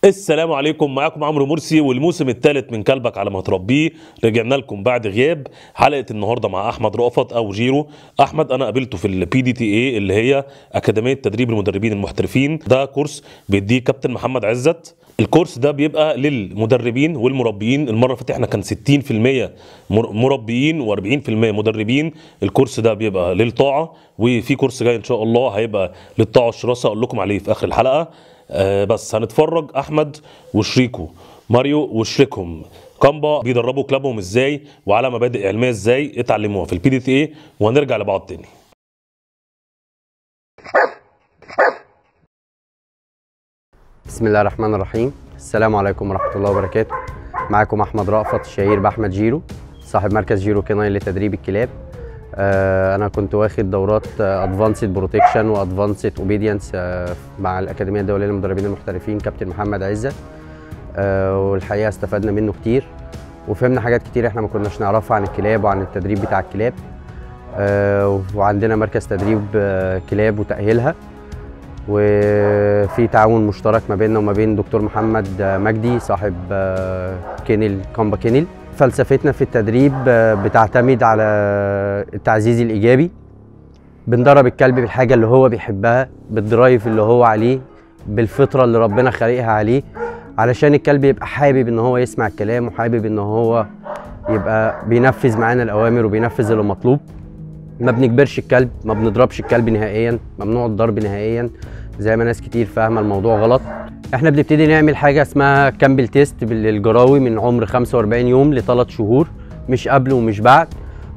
السلام عليكم، معاكم عمرو مرسي والموسم الثالث من كلبك على ما تربيه. رجعنا لكم بعد غياب. حلقه النهارده مع احمد رأفت او جيرو. احمد انا قابلته في البي دي تي اي اللي هي اكاديميه تدريب المدربين المحترفين. ده كورس بيديه كابتن محمد عزت. الكورس ده بيبقى للمدربين والمربيين. المره اللي فاتت احنا كان 60% مربيين و40% مدربين. الكورس ده بيبقى للطاعه، وفي كورس جاي ان شاء الله هيبقى للطاعه والشراسه، اقول لكم عليه في اخر الحلقه. بس هنتفرج احمد وشريكه ماريو وشريكهم كامبا بيدربوا كلابهم ازاي وعلى مبادئ علميه ازاي اتعلموها في البي دي تي اي، وهنرجع لبعض تاني. بسم الله الرحمن الرحيم. السلام عليكم ورحمه الله وبركاته. معاكم احمد رأفت الشهير باحمد جيرو، صاحب مركز جيرو كيناين لتدريب الكلاب. انا كنت واخد دورات ادفانسد بروتكشن وادفانسد اوبيدينس مع الاكاديميه الدوليه للمدربين المحترفين كابتن محمد عزت. والحقيقه استفدنا منه كتير وفهمنا حاجات كتير احنا ما كناش نعرفها عن الكلاب وعن التدريب بتاع الكلاب. وعندنا مركز تدريب كلاب وتاهيلها، وفي تعاون مشترك ما بيننا وما بين دكتور محمد مجدي صاحب كينل كامبا كينل. فلسفتنا في التدريب بتعتمد على التعزيز الإيجابي. بندرب الكلب بالحاجة اللي هو بيحبها، بالدرايف اللي هو عليه، بالفطرة اللي ربنا خلقها عليه، علشان الكلب يبقى حابب ان هو يسمع الكلام وحابب ان هو يبقى بينفذ معانا الأوامر وبينفذ اللي مطلوب. ما بنجبرش الكلب، ما بنضربش الكلب نهائيا، ممنوع الضرب نهائيا زي ما ناس كتير فاهمة الموضوع غلط. احنا بنبتدي نعمل حاجه اسمها كامبل تيست للجراوي من عمر 45 يوم ل3 شهور، مش قبل ومش بعد،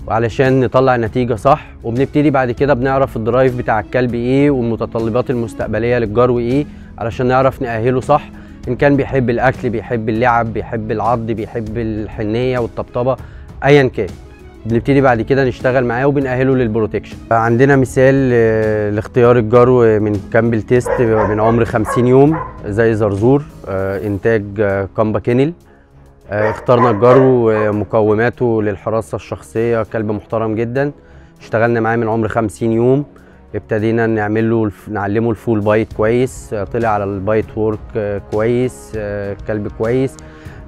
وعلشان نطلع نتيجه صح. وبنبتدي بعد كده بنعرف الدرايف بتاع الكلب ايه والمتطلبات المستقبليه للجرو ايه، علشان نعرف نأهله صح. ان كان بيحب الاكل، بيحب اللعب، بيحب العض، بيحب الحنيه والطبطبه، ايا كان بنبتدي بعد كده نشتغل معاه وبنأهله للبروتكشن. عندنا مثال لاختيار الجرو من كامبل تيست من عمر 50 يوم زي زرزور، انتاج كامبا كينل. اخترنا الجرو مقوماته للحراسة الشخصية، كلب محترم جدا. اشتغلنا معاه من عمر 50 يوم، ابتدينا نعلمه الفول بايت كويس، طلع على البايت وورك كويس، كلب كويس.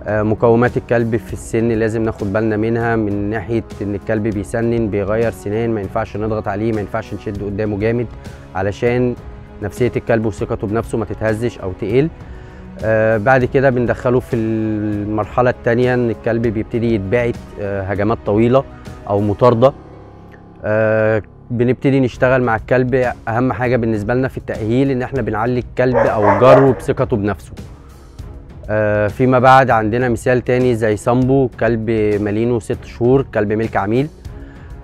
مقومات الكلب في السن لازم ناخد بالنا منها، من ناحيه ان الكلب بيسنن، بيغير سنان، ما ينفعش نضغط عليه، ما ينفعش نشد قدامه جامد علشان نفسيه الكلب وثقته بنفسه ما تتهزش او تقل. بعد كده بندخله في المرحله الثانيه ان الكلب بيبتدي يتبعت هجمات طويله او مطارده. بنبتدي نشتغل مع الكلب. اهم حاجه بالنسبه لنا في التاهيل ان احنا بنعلي الكلب او الجرو بثقته بنفسه. فيما بعد عندنا مثال تاني زي سامبو، كلب مالينو 6 شهور، كلب ملك عميل.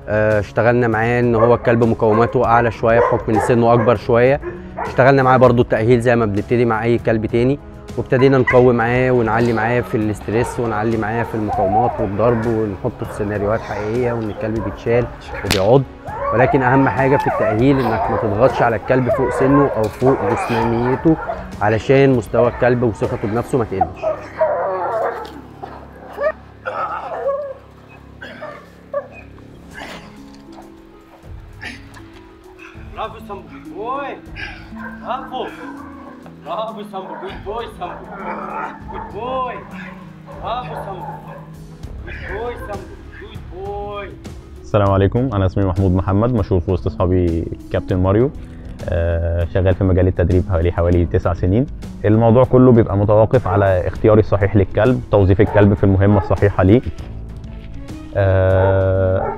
اشتغلنا معاه ان هو الكلب مقوماته اعلى شويه بحكم ان سنه اكبر شويه. اشتغلنا معاه برضو التاهيل زي ما بنبتدي مع اي كلب تاني، وابتدينا نقوي معاه ونعلي معاه في الاسترس ونعلي معاه في المقاومات والضرب، ونحطه في سيناريوهات حقيقيه وان الكلب بيتشال وبيعض. ولكن اهم حاجه في التاهيل انك ما تضغطش على الكلب فوق سنه او فوق جسمانيته علشان مستوى الكلب وثقته بنفسه ما تقلش. برافو سامبو، جود بوي. برافو برافو سامبو، جود بوي سامبو، جود بوي. برافو سامبو، جود بوي سامبو، جود بوي. السلام عليكم، انا اسمي محمود محمد، مشهور في وسط اصحابي كابتن ماريو. شغال في مجال التدريب حوالي 9 سنين. الموضوع كله بيبقى متوقف على اختياري الصحيح للكلب، توظيف الكلب في المهمه الصحيحه ليه.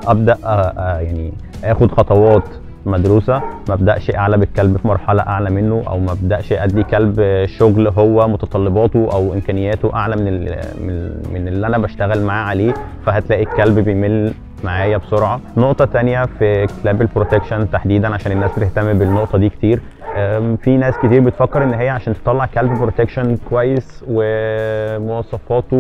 ابدا يعني اخد خطوات مدروسه، ما ابداش اعلى بالكلب في مرحله اعلى منه، او ما ابداش ادي كلب شغل هو متطلباته او امكانياته اعلى من اللي انا بشتغل معاه عليه، فهتلاقي الكلب بيمل معايا بسرعه. نقطه تانية في كلاب البروتكشن تحديدا عشان الناس بتهتم بالنقطه دي كتير، في ناس كتير بتفكر ان هي عشان تطلع كلب بروتكشن كويس ومواصفاته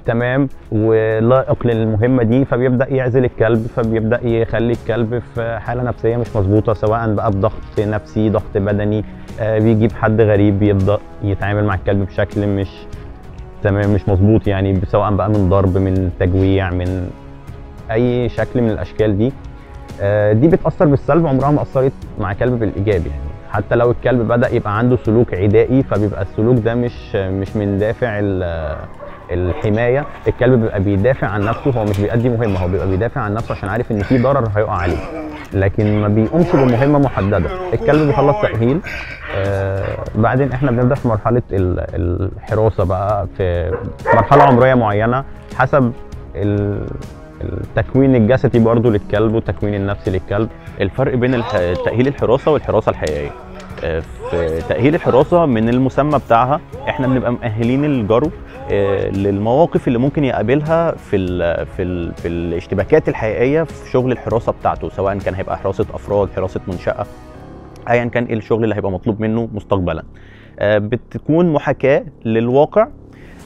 تمام ولائق للمهمه دي، فبيبدا يعزل الكلب، فبيبدا يخلي الكلب في حاله نفسيه مش مظبوطه، سواء بقى بضغط نفسي ضغط بدني، بيجيب حد غريب بيبدا يتعامل مع الكلب بشكل مش تمام مش مظبوط، يعني سواء بقى من ضرب من تجويع من اي شكل من الاشكال دي. دي بتاثر بالسلب، عمرها ما اثرت مع كلب بالايجاب. يعني حتى لو الكلب بدا يبقى عنده سلوك عدائي، فبيبقى السلوك ده مش من دافع الحمايه، الكلب بيبقى بيدافع عن نفسه، هو مش بيأدي مهمه، هو بيبقى بيدافع عن نفسه عشان عارف ان في ضرر هيقع عليه، لكن ما بيقومش بمهمه محدده. الكلب بيخلص تأهيل، بعدين احنا بنبدا في مرحله الحراسه بقى في مرحله عمريه معينه حسب التكوين الجسدي برضو للكلب والتكوين النفسي للكلب. الفرق بين تأهيل الحراسه والحراسه الحقيقيه، في تأهيل الحراسه من المسمى بتاعها احنا بنبقى مؤهلين الجرو للمواقف اللي ممكن يقابلها في الاشتباكات الحقيقيه في شغل الحراسه بتاعته، سواء كان هيبقى حراسه افراد، حراسه منشأة، ايا كان ايه الشغل اللي هيبقى مطلوب منه مستقبلا. بتكون محاكاه للواقع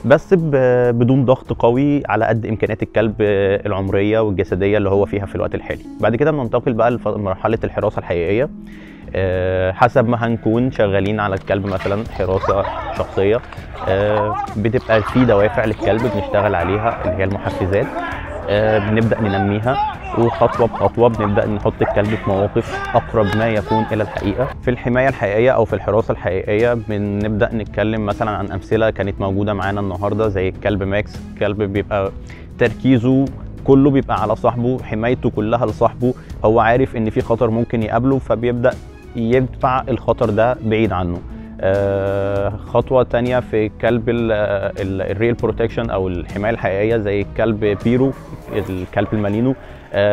بس بدون ضغط قوي، على قد امكانيات الكلب العمريه والجسديه اللي هو فيها في الوقت الحالي. بعد كده بننتقل بقى لمرحله الحراسه الحقيقيه، حسب ما هنكون شغالين على الكلب، مثلا حراسه شخصيه بتبقى في دوافع للكلب بنشتغل عليها اللي هي المحفزات، بنبدا ننميها، وخطوه بخطوه بنبدا نحط الكلب في مواقف اقرب ما يكون الى الحقيقه. في الحمايه الحقيقيه او في الحراسه الحقيقيه بنبدا نتكلم مثلا عن امثله كانت موجوده معانا النهارده، زي الكلب ماكس. الكلب بيبقى تركيزه كله بيبقى على صاحبه، حمايته كلها لصاحبه، هو عارف ان في خطر ممكن يقابله فبيبدا يدفع الخطر ده بعيد عنه. خطوه تانية في كلب الريل بروتكشن او الحمايه الحقيقيه، زي الكلب بيرو، الكلب المالينو.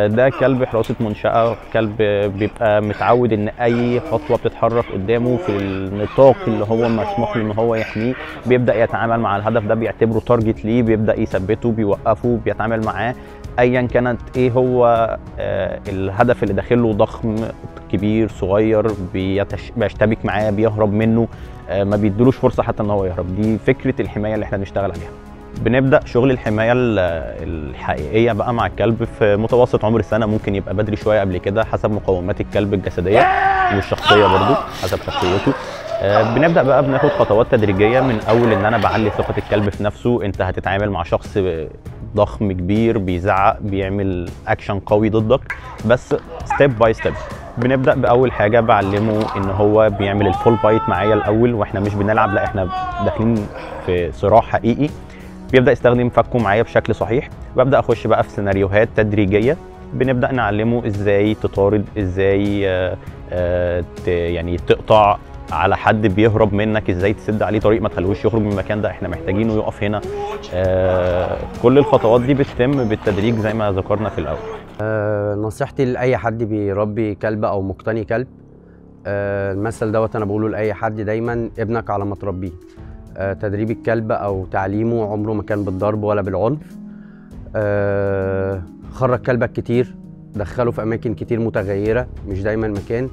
ده كلب حراسه منشأة، كلب بيبقى متعود ان اي خطوه بتتحرك قدامه في النطاق اللي هو مسموح له ان هو يحميه بيبدا يتعامل مع الهدف ده، بيعتبره تارجت ليه، بيبدا يثبته، بيوقفه، بيتعامل معاه ايا كانت ايه هو الهدف اللي داخله، ضخم كبير صغير، بيشتبك معاه، بيهرب منه، ما بيدلوش فرصه حتى ان هو يهرب. دي فكره الحمايه اللي احنا بنشتغل عليها. بنبدا شغل الحمايه الحقيقيه بقى مع الكلب في متوسط عمر السنه، ممكن يبقى بدري شويه قبل كده حسب مقومات الكلب الجسديه والشخصيه برضو حسب شخصيته. بنبدا بقى بناخد خطوات تدريجيه، من اول ان انا بعلي ثقه الكلب في نفسه. انت هتتعامل مع شخص ضخم كبير بيزعق بيعمل اكشن قوي ضدك، بس ستيب باي ستيب. بنبدا باول حاجه بعلمه ان هو بيعمل الفول بايت معايا الاول، واحنا مش بنلعب، لا احنا داخلين في صراع حقيقي. بيبدا يستخدم فكه معايا بشكل صحيح. ببدا اخش بقى في سيناريوهات تدريجيه، بنبدا نعلمه ازاي تطارد، ازاي يعني تقطع على حد بيهرب منك، ازاي تسد عليه طريق ما تخلوش يخرج من المكان ده، احنا محتاجينه يقف هنا. كل الخطوات دي بتتم بالتدريج زي ما ذكرنا في الاول. نصيحتي لاي حد بيربي كلب او مقتني كلب، المثل دوت انا بقوله لاي حد دايما: ابنك على ما تربيه. تدريب الكلب او تعليمه عمره ما كان بالضرب ولا بالعنف. خرج كلبك كتير، دخله في اماكن كتير متغيره، مش دايما مكان.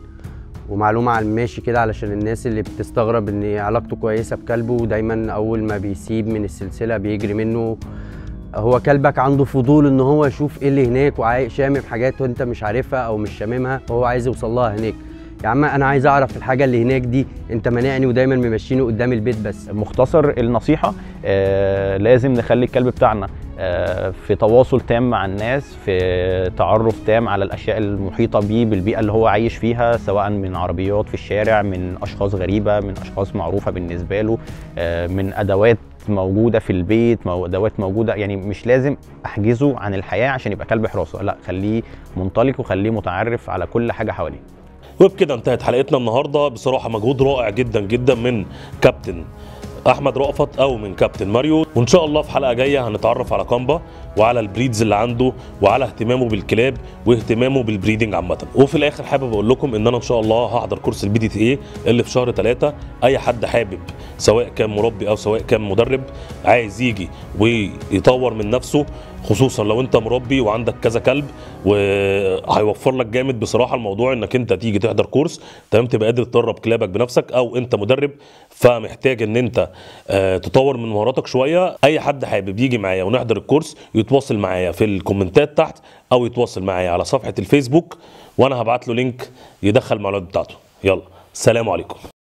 ومعلومه على الماشي كده علشان الناس اللي بتستغرب ان علاقته كويسه بكلبه ودايما اول ما بيسيب من السلسله بيجري منه، هو كلبك عنده فضول ان هو يشوف ايه اللي هناك وشامم حاجات وانت مش عارفها او مش شاممها، وهو عايز يوصل لها هناك. يا عم انا عايز اعرف الحاجه اللي هناك دي، انت مانعني ودايما ممشيني قدام البيت بس. مختصر النصيحه، لازم نخلي الكلب بتاعنا في تواصل تام مع الناس، في تعرف تام على الاشياء المحيطه بيه بالبيئه اللي هو عايش فيها، سواء من عربيات في الشارع، من اشخاص غريبه، من اشخاص معروفه بالنسبه له، من ادوات موجوده في البيت، ادوات موجوده. يعني مش لازم احجزه عن الحياه عشان يبقى كلب حراسه، لا، خليه منطلق وخليه متعرف على كل حاجه حواليه. وبكده انتهت حلقتنا النهارده. بصراحه مجهود رائع جدا جدا من كابتن احمد رأفت او من كابتن ماريو، وان شاء الله في حلقه جايه هنتعرف على كامبا وعلى البريدز اللي عنده وعلى اهتمامه بالكلاب واهتمامه بالبريدنج عامه. وفي الاخر حابب اقول لكم ان انا ان شاء الله هحضر كورس البي دي تي اي اللي في شهر 3. اي حد حابب سواء كان مربي او سواء كان مدرب عايز يجي ويطور من نفسه، خصوصا لو انت مربي وعندك كذا كلب، وهيوفر لك جامد بصراحه الموضوع انك انت تيجي تحضر كورس تمام، تبقى قادر تدرب كلابك بنفسك، او انت مدرب فمحتاج ان انت تطور من مهاراتك شويه. اي حد حابب يجي معايا ونحضر الكورس يتواصل معايا في الكومنتات تحت، او يتواصل معايا على صفحه الفيسبوك، وانا هبعت له لينك يدخل المعلومات بتاعته. يلا سلام عليكم.